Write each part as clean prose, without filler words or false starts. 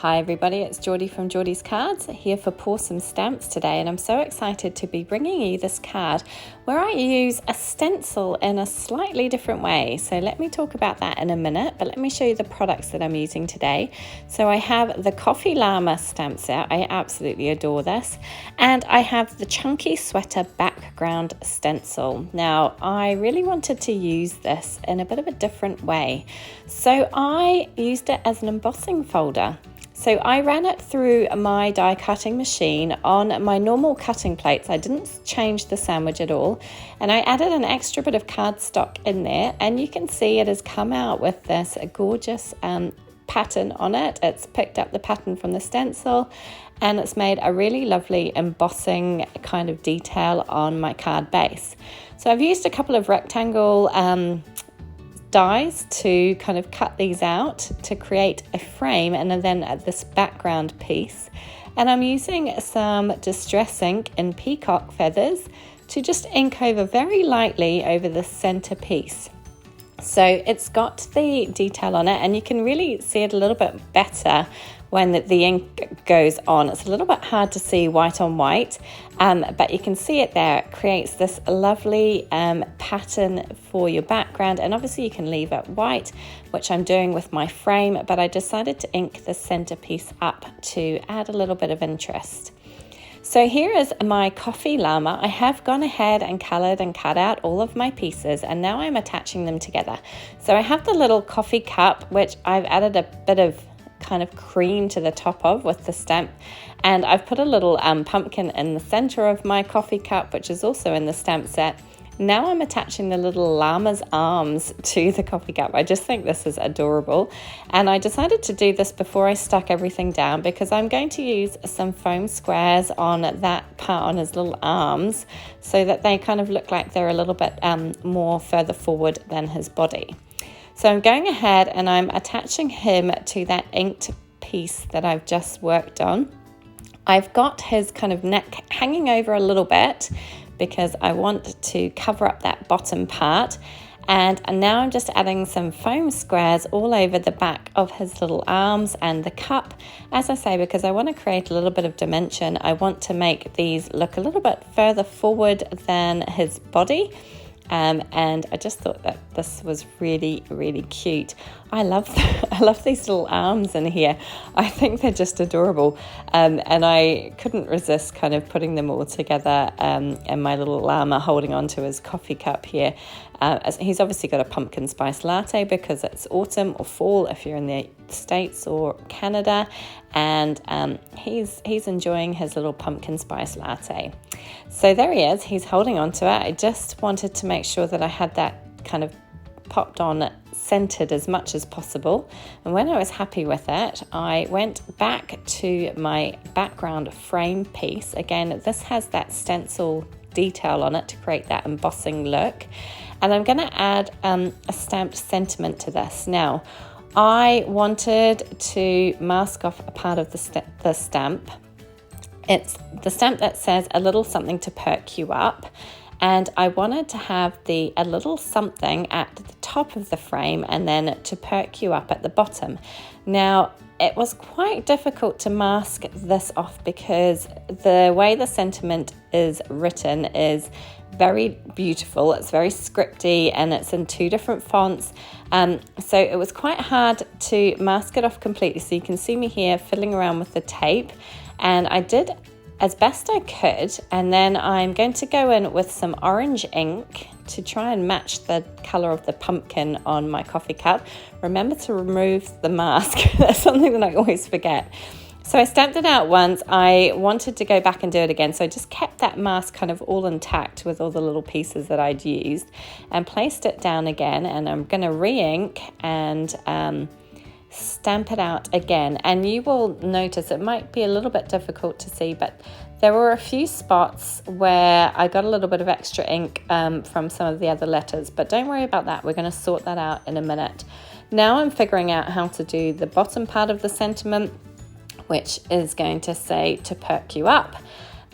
Hi everybody, it's Geordie from Geordie's Cards here for Pawsome Stamps today, and I'm so excited to be bringing you this card where I use a stencil in a slightly different way. So let me talk about that in a minute, but let me show you the products that I'm using today. So I have the Coffee Llama stamp set, I absolutely adore this, and I have the Chunky Sweater background stencil. Now I really wanted to use this in a bit of a different way, so I used it as an embossing folder. So I ran it through my die cutting machine on my normal cutting plates. I didn't change the sandwich at all, and I added an extra bit of cardstock in there, and you can see it has come out with this gorgeous pattern on it. It's picked up the pattern from the stencil, and it's made a really lovely embossing kind of detail on my card base. So I've used a couple of rectangle dies to kind of cut these out to create a frame and then this background piece, and I'm using some distress ink in Peacock feathers to just ink over very lightly over the center piece. So it's got the detail on it, and you can really see it a little bit better when the ink goes on. It's a little bit hard to see white on white, but you can see it there. It creates this lovely pattern for your background, and obviously you can leave it white, which I'm doing with my frame, but I decided to ink the centerpiece up to add a little bit of interest. So here is my Coffee Llama. I have gone ahead and coloured and cut out all of my pieces, and now I'm attaching them together. So I have the little coffee cup, which I've added a bit of kind of cream to the top of with the stamp, and I've put a little pumpkin in the center of my coffee cup, which is also in the stamp set. Now I'm attaching the little llama's arms to the coffee cup. I just think this is adorable, and I decided to do this before I stuck everything down because I'm going to use some foam squares on that part on his little arms so that they kind of look like they're a little bit more further forward than his body. So I'm going ahead and I'm attaching him to that inked piece that I've just worked on. I've got his kind of neck hanging over a little bit because I want to cover up that bottom part. And now I'm just adding some foam squares all over the back of his little arms and the cup, as I say, because I want to create a little bit of dimension. I want to make these look a little bit further forward than his body. And I just thought that this was really, really cute. I love these little arms in here. I think they're just adorable. And I couldn't resist kind of putting them all together, and my little llama holding onto his coffee cup here. He's obviously got a pumpkin spice latte because it's autumn or fall if you're in the States or Canada, and he's enjoying his little pumpkin spice latte. So there he is, he's holding onto it. I just wanted to make sure that I had that kind of popped on centered as much as possible, and when I was happy with it, I went back to my background frame piece. Again, this has that stencil detail on it to create that embossing look, and I'm going to add a stamped sentiment to this. Now I wanted to mask off a part of the stamp. It's the stamp that says a little something to perk you up, and I wanted to have a little something at the top of the frame and then to perk you up at the bottom. Now it was quite difficult to mask this off because the way the sentiment is written is very beautiful. It's very scripty, and it's in two different fonts. So it was quite hard to mask it off completely. So you can see me here fiddling around with the tape, and I did as best I could. And then I'm going to go in with some orange ink to try and match the color of the pumpkin on my coffee cup. Remember to remove the mask. That's something that I always forget. So I stamped it out once. I wanted to go back and do it again, so I just kept that mask kind of all intact with all the little pieces that I'd used and placed it down again, and I'm going to re-ink and stamp it out again. And you will notice it might be a little bit difficult to see, but there were a few spots where I got a little bit of extra ink from some of the other letters, but don't worry about that. We're going to sort that out in a minute. Now I'm figuring out how to do the bottom part of the sentiment, which is going to say to perk you up.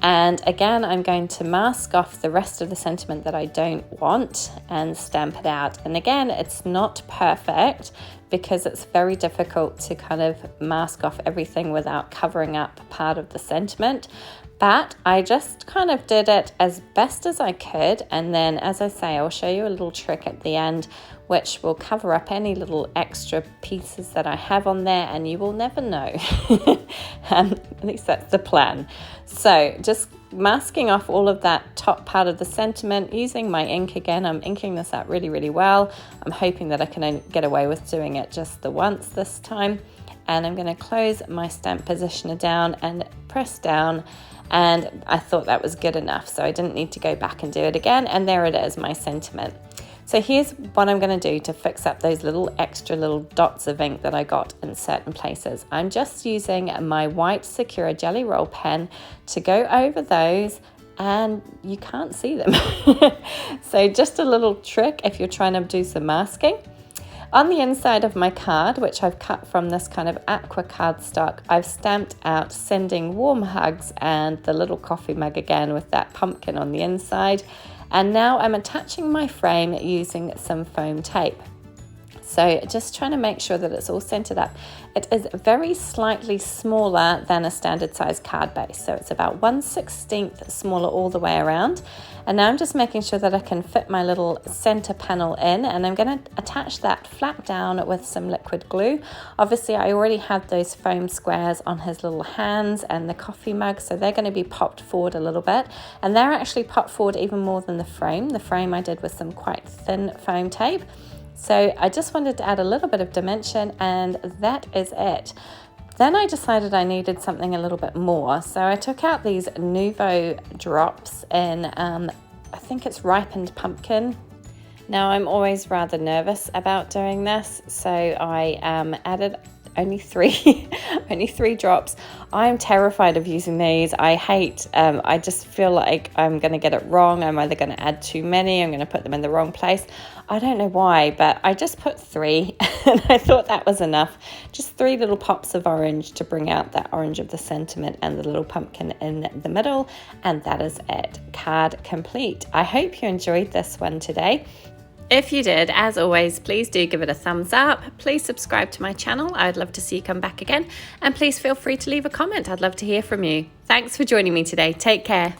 And again, I'm going to mask off the rest of the sentiment that I don't want and stamp it out. And again, it's not perfect because it's very difficult to kind of mask off everything without covering up part of the sentiment. But I just kind of did it as best as I could. And then, as I say, I'll show you a little trick at the end which will cover up any little extra pieces that I have on there, and you will never know. At least that's the plan. So just masking off all of that top part of the sentiment using my ink again. I'm inking this out really, really well. I'm hoping that I can get away with doing it just the once this time. And I'm going to close my stamp positioner down and press down. And I thought that was good enough, so I didn't need to go back and do it again. And there it is, my sentiment. So here's what I'm going to do to fix up those little extra little dots of ink that I got in certain places. I'm just using my white Sakura Jelly Roll pen to go over those, and you can't see them. So just a little trick if you're trying to do some masking. On the inside of my card, which I've cut from this kind of aqua cardstock, I've stamped out sending warm hugs and the little coffee mug again with that pumpkin on the inside. And now I'm attaching my frame using some foam tape. So just trying to make sure that it's all centered up. It is very slightly smaller than a standard size card base. So it's about 1/16 smaller all the way around. And now I'm just making sure that I can fit my little center panel in, and I'm going to attach that flat down with some liquid glue. Obviously I already had those foam squares on his little hands and the coffee mug, so they're going to be popped forward a little bit. And they're actually popped forward even more than the frame. The frame I did with some quite thin foam tape. So I just wanted to add a little bit of dimension, and that is it. Then I decided I needed something a little bit more. So I took out these Nouveau drops in, I think it's ripened pumpkin. Now I'm always rather nervous about doing this, so I added only three drops. I'm terrified of using these. I just feel like I'm going to get it wrong. I'm either going to add too many, I'm going to put them in the wrong place. I don't know why, but I just put 3 and I thought that was enough. Just 3 little pops of orange to bring out that orange of the sentiment and the little pumpkin in the middle. And that is it. Card complete. I hope you enjoyed this one today. If you did, as always, please do give it a thumbs up. Please subscribe to my channel. I'd love to see you come back again. And please feel free to leave a comment. I'd love to hear from you. Thanks for joining me today. Take care.